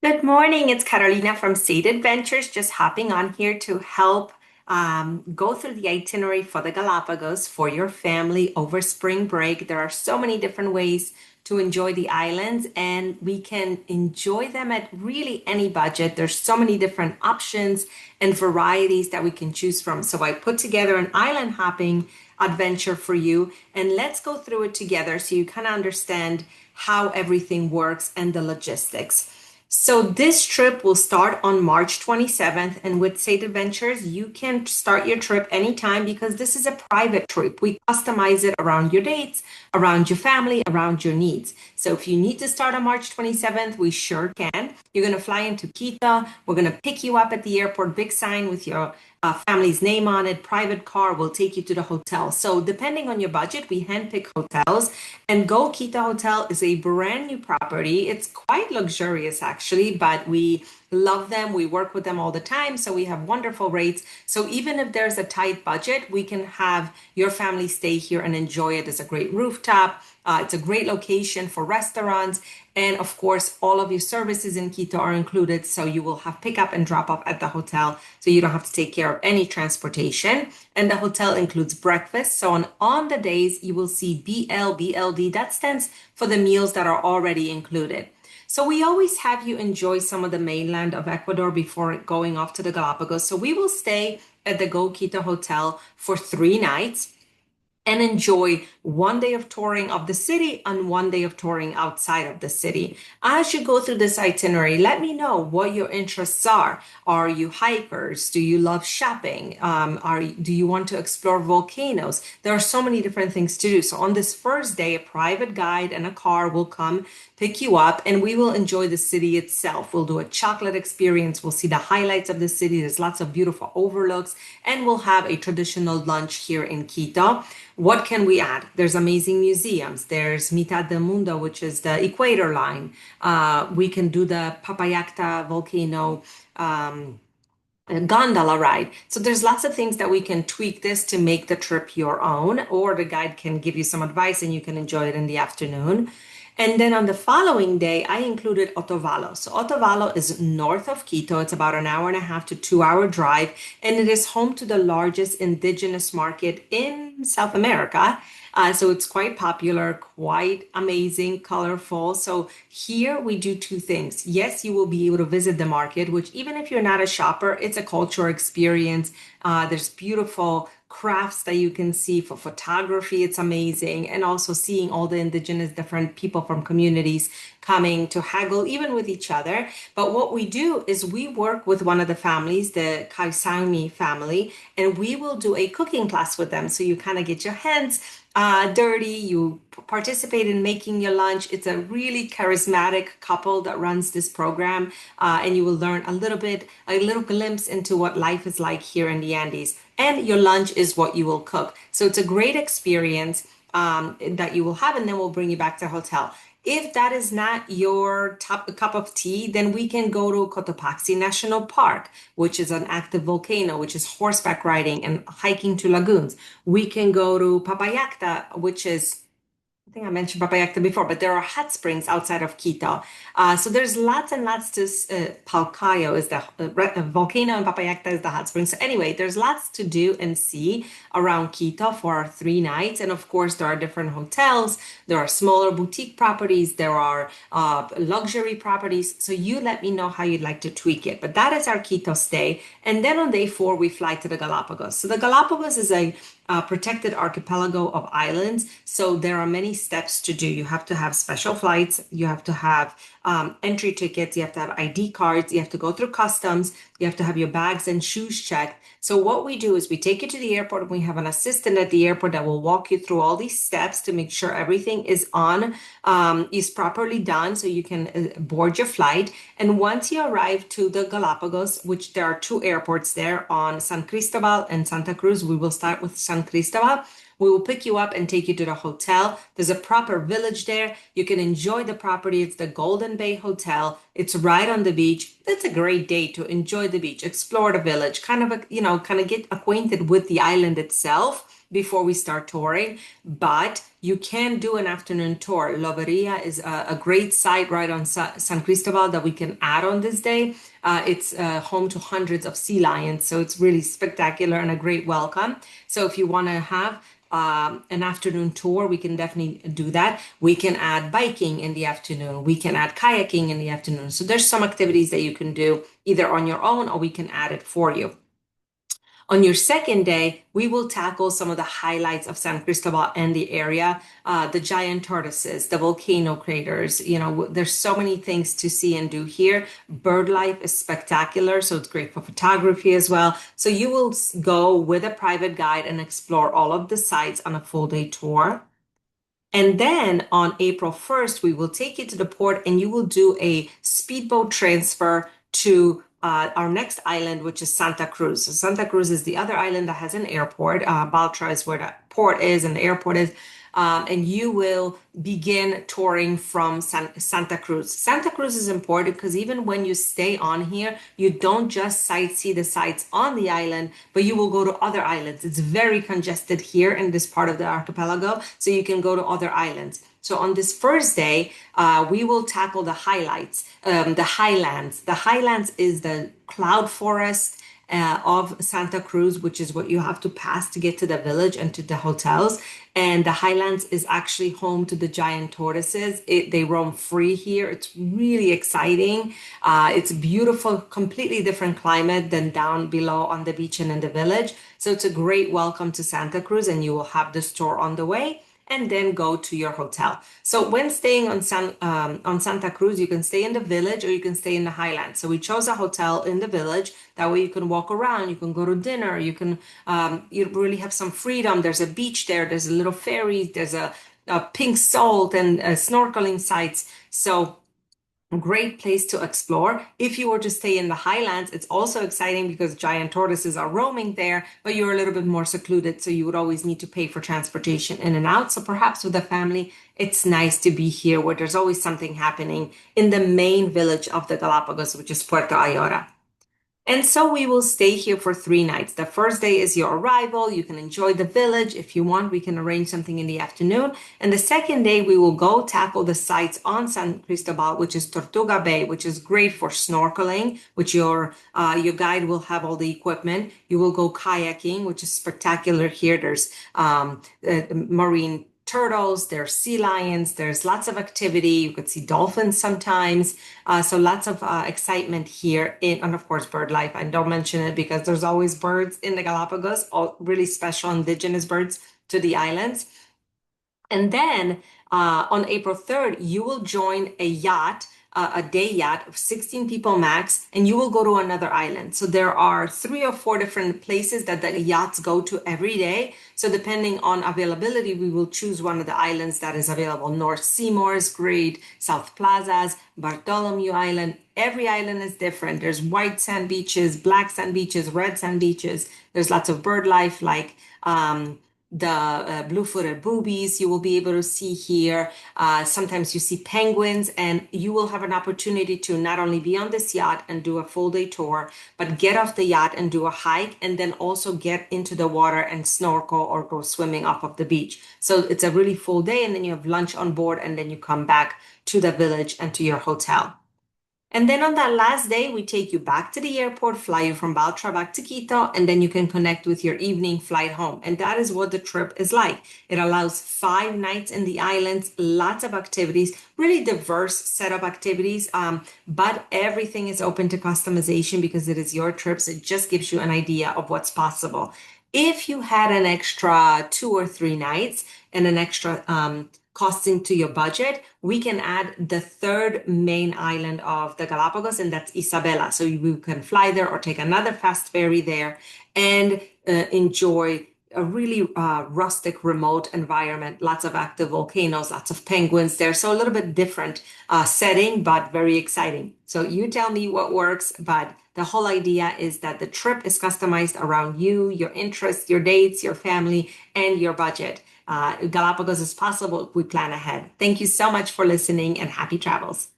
Good morning. It's Carolina from State Adventures, just hopping on here to help go through the itinerary for the Galapagos for your family over spring break. There are so many different ways to enjoy the islands, and we can enjoy them at really any budget. There's so many different options and varieties that we can choose from. So I put together an island hopping adventure for you, and let's go through it together so you kind of understand how everything works and the logistics. So this trip will start on March 27th, and with State Adventures, you can start your trip anytime because this is a private trip. We customize it around your dates, around your family, around your needs. So if you need to start on March 27th, we sure can. You're going to fly into Quito. We're going to pick you up at the airport, big sign with your family's name on it. Private car will take you to the hotel. So depending on your budget, we handpick hotels. And Go Quito Hotel is a brand new property. It's quite luxurious actually, but we love them. We work with them all the time, so we have wonderful rates. So even if there's a tight budget, we can have your family stay here and enjoy it. It's a great rooftop. It's a great location for restaurants. And of course, all of your services in Quito are included. So you will have pickup and drop off at the hotel. So you don't have to take care of any transportation. And the hotel includes breakfast. So on the days, you will see BLBLD. That stands for the meals that are already included. So we always have you enjoy some of the mainland of Ecuador before going off to the Galapagos. So we will stay at the Go Quito Hotel for 3 nights and enjoy one day of touring of the city and one day of touring outside of the city. As you go through this itinerary, let me know what your interests are. Are you hikers? Do you love shopping? Do you want to explore volcanoes? There are so many different things to do. So on this first day, a private guide and a car will come pick you up, and we will enjoy the city itself. We'll do a chocolate experience. We'll see the highlights of the city. There's lots of beautiful overlooks, and we'll have a traditional lunch here in Quito. What can we add? There's amazing museums. There's Mitad del Mundo, which is the equator line. We can do the Papayacta volcano gondola ride. So there's lots of things that we can tweak this to make the trip your own, or the guide can give you some advice and you can enjoy it in the afternoon. And then on the following day, I included Otavalo. So Otavalo is north of Quito. It's about an hour and a half to 2 hour drive, and it is home to the largest indigenous market in South America. So it's quite popular, quite amazing, colorful. So here we do two things. Yes, you will be able to visit the market, which even if you're not a shopper, it's a cultural experience. There's beautiful crafts that you can see for photography. It's amazing. And also seeing all the indigenous different people from communities coming to haggle even with each other. But what we do is we work with one of the families, the Kaisami family, and we will do a cooking class with them. So you kind of get your hands dirty, you participate in making your lunch. It's a really charismatic couple that runs this program, and you will learn a little glimpse into what life is like here in the Andes. And your lunch is what you will cook. So it's a great experience that you will have, and then we'll bring you back to the hotel. If that is not your top cup of tea, then we can go to Cotopaxi National Park, which is an active volcano, which is horseback riding and hiking to lagoons. We can go to Papayacta, which is I think I mentioned Papayacta before, but there are hot springs outside of Quito. So there's lots and lots to, Palcayo is the volcano and Papayacta is the hot spring. So anyway, there's lots to do and see around Quito for our 3 nights. And of course, there are different hotels. There are smaller boutique properties. There are luxury properties. So you let me know how you'd like to tweak it. But that is our Quito stay. And then on day 4, we fly to the Galapagos. So the Galapagos is a protected archipelago of islands. So there are many steps to do. You have to have special flights. You have to have entry tickets. You have to have ID cards. You have to go through customs. You have to have your bags and shoes checked. So what we do is we take you to the airport, and we have an assistant at the airport that will walk you through all these steps to make sure everything is properly done so you can board your flight. And once you arrive to the Galapagos, which there are 2 airports there on San Cristobal and Santa Cruz, we will start with San Cristobal. We will pick you up and take you to the hotel. There's a proper village there. You can enjoy the property. It's the Golden Bay Hotel. It's right on the beach. It's a great day to enjoy the beach, explore the village, kind of get acquainted with the island itself. before we start touring, but you can do an afternoon tour. Loberia is a great site right on San Cristobal that we can add on this day. It's home to hundreds of sea lions, so it's really spectacular and a great welcome. So if you want to have an afternoon tour, we can definitely do that. We can add biking in the afternoon. We can add kayaking in the afternoon. So there's some activities that you can do either on your own or we can add it for you. On your second day, we will tackle some of the highlights of San Cristobal and the area, the giant tortoises, the volcano craters. There's so many things to see and do here. Bird life is spectacular, so it's great for photography as well. So you will go with a private guide and explore all of the sites on a full day tour. And then on April 1st, we will take you to the port and you will do a speedboat transfer to our next island, which is Santa Cruz. So Santa Cruz is the other island that has an airport. Baltra is where the port is and the airport is. And you will begin touring from Santa Cruz. Santa Cruz is important because even when you stay on here, you don't just sightsee the sites on the island, but you will go to other islands. It's very congested here in this part of the archipelago, so you can go to other islands. So on this first day, we will tackle the highlights, the highlands. The highlands is the cloud forest of Santa Cruz, which is what you have to pass to get to the village and to the hotels. And the highlands is actually home to the giant tortoises. They roam free here. It's really exciting. It's beautiful, completely different climate than down below on the beach and in the village. So it's a great welcome to Santa Cruz, and you will have the store on the way and then go to your hotel. So when staying on Santa Cruz, you can stay in the village or you can stay in the highlands. So we chose a hotel in the village. That way you can walk around, you can go to dinner, you really have some freedom. There's a beach there, there's a little ferry, there's a pink salt and snorkeling sites. So great place to explore. If you were to stay in the highlands, it's also exciting because giant tortoises are roaming there, but you're a little bit more secluded, so you would always need to pay for transportation in and out. So perhaps with a family, it's nice to be here where there's always something happening in the main village of the Galapagos, which is Puerto Ayora. And so we will stay here for 3 nights. The first day is your arrival. You can enjoy the village. If you want, we can arrange something in the afternoon. And the second day, we will go tackle the sites on San Cristobal, which is Tortuga Bay, which is great for snorkeling, which your guide will have all the equipment. You will go kayaking, which is spectacular here. There's marine turtles, there's sea lions, there's lots of activity. You could see dolphins sometimes. So lots of excitement here and of course, bird life. I don't mention it because there's always birds in the Galapagos, all really special indigenous birds to the islands. And then on April 3rd, you will join a yacht, a day yacht of 16 people max, and you will go to another island. So there are 3 or 4 different places that the yachts go to every day. So depending on availability, we will choose one of the islands that is available. North Seymour is great, South Plazas, Bartholomew Island. Every island is different. There's white sand beaches, black sand beaches, red sand beaches. There's lots of bird life like the blue-footed boobies you will be able to see here. Sometimes you see penguins, and you will have an opportunity to not only be on this yacht and do a full day tour, but get off the yacht and do a hike, and then also get into the water and snorkel or go swimming off of the beach. So it's a really full day, and then you have lunch on board, and then you come back to the village and to your hotel. And then on that last day, we take you back to the airport, fly you from Baltra back to Quito, and then you can connect with your evening flight home. And that is what the trip is like. It allows 5 nights in the islands, lots of activities, really diverse set of activities, but everything is open to customization because it is your trip. So it just gives you an idea of what's possible. If you had an extra 2 or 3 nights and an extra costing to your budget, we can add the 3rd main island of the Galapagos, and that's Isabela. So you can fly there or take another fast ferry there and enjoy a really rustic, remote environment, lots of active volcanoes, lots of penguins there. So a little bit different setting, but very exciting. So you tell me what works, but the whole idea is that the trip is customized around you, your interests, your dates, your family, and your budget. Galapagos is possible if we plan ahead. Thank you so much for listening and happy travels.